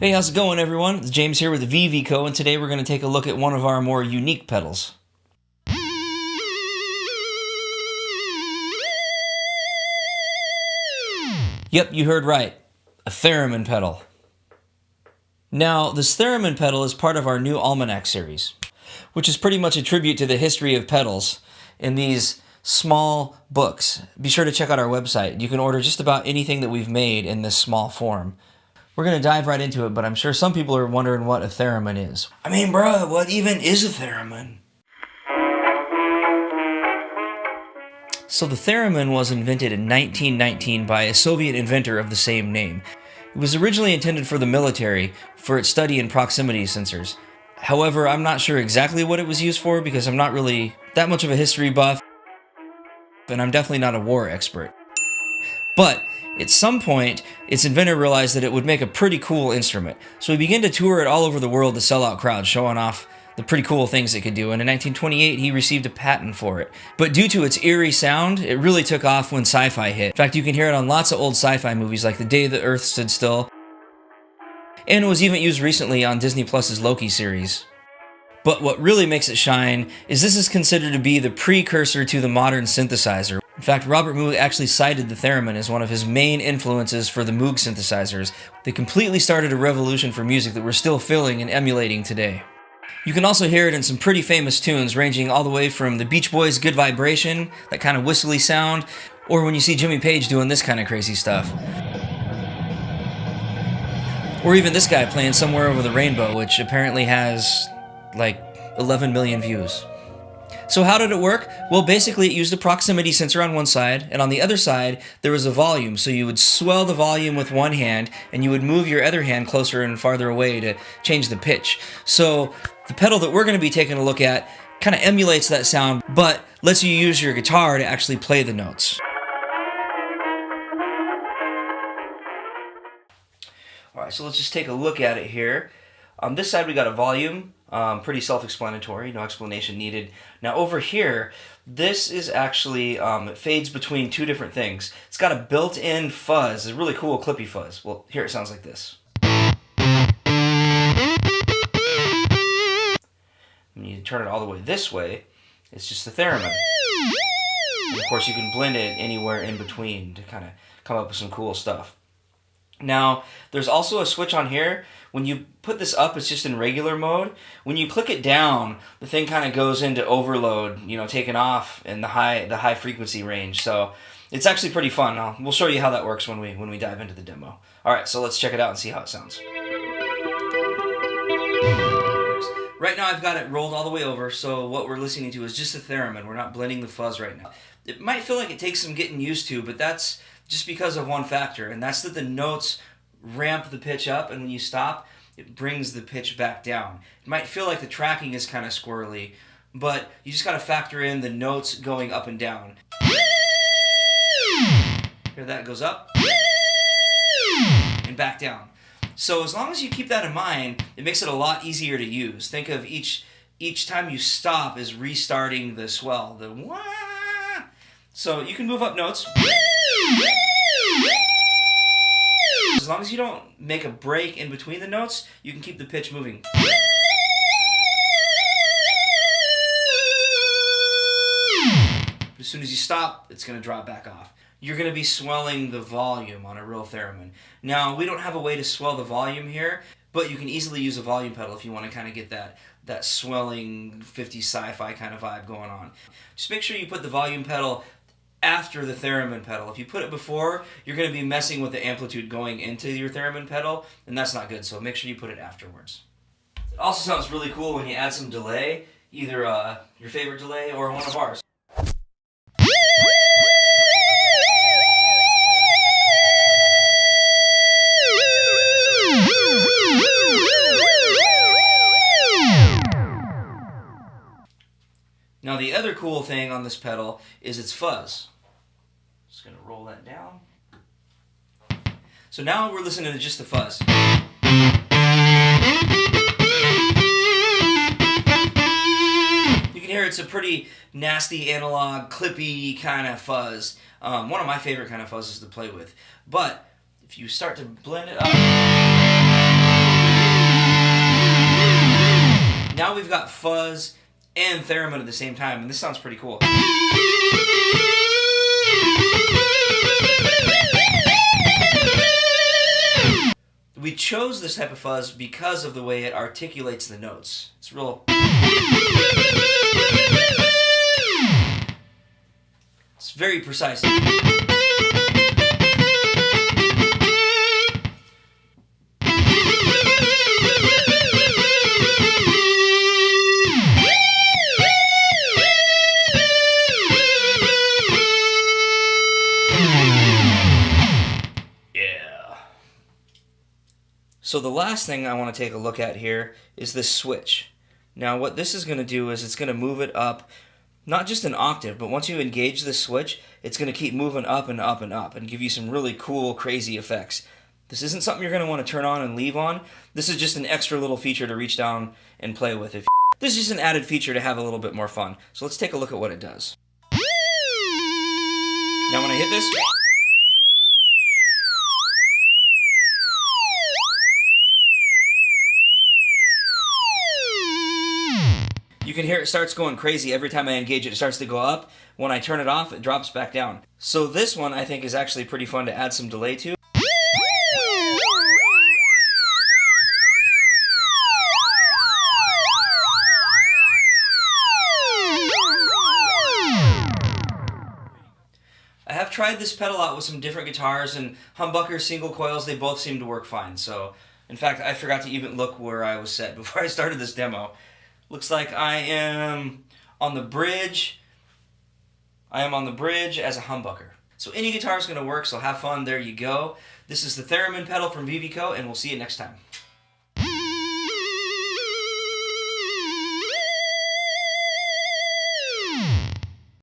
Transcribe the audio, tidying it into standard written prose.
Hey, how's it going, everyone? It's James here with VVco, and today we're going to take a look at one of our more unique pedals. Yep, you heard right. A theremin pedal. Now, this theremin pedal is part of our new Almanac series, which is pretty much a tribute to the history of pedals in these small books. Be sure to check out our website. You can order just about anything that we've made in this small form. We're going to dive right into it, but I'm sure some people are wondering what a theremin is. I mean, bruh, what even is a theremin? So the theremin was invented in 1919 by a Soviet inventor of the same name. It was originally intended for the military, for its study in proximity sensors. However, I'm not sure exactly what it was used for because I'm not really that much of a history buff, and I'm definitely not a war expert. But at some point, its inventor realized that it would make a pretty cool instrument. So he began to tour it all over the world to sell out crowds, showing off the pretty cool things it could do. And in 1928, he received a patent for it. But due to its eerie sound, it really took off when sci-fi hit. In fact, you can hear it on lots of old sci-fi movies like The Day the Earth Stood Still. And it was even used recently on Disney Plus's Loki series. But what really makes it shine is this is considered to be the precursor to the modern synthesizer. In fact, Robert Moog actually cited the theremin as one of his main influences for the Moog synthesizers. They completely started a revolution for music that we're still feeling and emulating today. You can also hear it in some pretty famous tunes, ranging all the way from the Beach Boys' Good Vibration, that kind of whistly sound, or when you see Jimmy Page doing this kind of crazy stuff. Or even this guy playing Somewhere Over the Rainbow, which apparently has like 11 million views. So how did it work? Well, basically it used a proximity sensor on one side, and on the other side there was a volume. So you would swell the volume with one hand, and you would move your other hand closer and farther away to change the pitch. So the pedal that we're going to be taking a look at kind of emulates that sound, but lets you use your guitar to actually play the notes. Alright, so let's just take a look at it here. On this side we got a volume. Pretty self-explanatory, no explanation needed. Now over here, this is actually, it fades between two different things. It's got a built-in fuzz, a really cool clippy fuzz. Well, here it sounds like this. When you turn it all the way this way, it's just the theremin. And of course you can blend it anywhere in between to kind of come up with some cool stuff. Now, there's also a switch on here. When you put this up, it's just in regular mode. When you click it down, the thing kind of goes into overload, you know, taking off in the high frequency range. So it's actually pretty fun. We'll show you how that works when we dive into the demo. All right, so let's check it out and see how it sounds. Right now I've got it rolled all the way over, so what we're listening to is just the theremin. We're not blending the fuzz right now. It might feel like it takes some getting used to, but that's just because of one factor, and that's that the notes ramp the pitch up, and when you stop, it brings the pitch back down. It might feel like the tracking is kind of squirrely, but you just got to factor in the notes going up and down. Here that goes up and back down. So as long as you keep that in mind, it makes it a lot easier to use. Think of each time you stop as restarting the swell, the wah. So you can move up notes. As long as you don't make a break in between the notes, you can keep the pitch moving. But as soon as you stop, it's going to drop back off. You're going to be swelling the volume on a real theremin. Now, we don't have a way to swell the volume here, but you can easily use a volume pedal if you want to kind of get that swelling 50s sci-fi kind of vibe going on. Just make sure you put the volume pedal after the theremin pedal. If you put it before, you're going to be messing with the amplitude going into your theremin pedal, and that's not good, so make sure you put it afterwards. It also sounds really cool when you add some delay, either your favorite delay or one of ours. Now the other cool thing on this pedal is its fuzz. Just going to roll that down. So now we're listening to just the fuzz. You can hear it's a pretty nasty analog, clippy kind of fuzz. One of my favorite kind of fuzzes to play with. But if you start to blend it up, Now we've got fuzz and theremin at the same time, and this sounds pretty cool. We chose this type of fuzz because of the way it articulates the notes. It's real... It's very precise. So the last thing I want to take a look at here is this switch. Now what this is going to do is it's going to move it up, not just an octave, but once you engage this switch, it's going to keep moving up and up and up and give you some really cool, crazy effects. This isn't something you're going to want to turn on and leave on. This is just an extra little feature to reach down and play with. This is just an added feature to have a little bit more fun. So let's take a look at what it does. Now when I hit this, you can hear it starts going crazy. Every time I engage it, it starts to go up. When I turn it off, it drops back down. So this one I think is actually pretty fun to add some delay to. I have tried this pedal out with some different guitars, and humbucker single coils, they both seem to work fine. So, in fact, I forgot to even look where I was set before I started this demo. Looks like I am on the bridge. I am on the bridge as a humbucker. So any guitar is going to work, so have fun. There you go. This is the Theremin pedal from VVco, and we'll see you next time.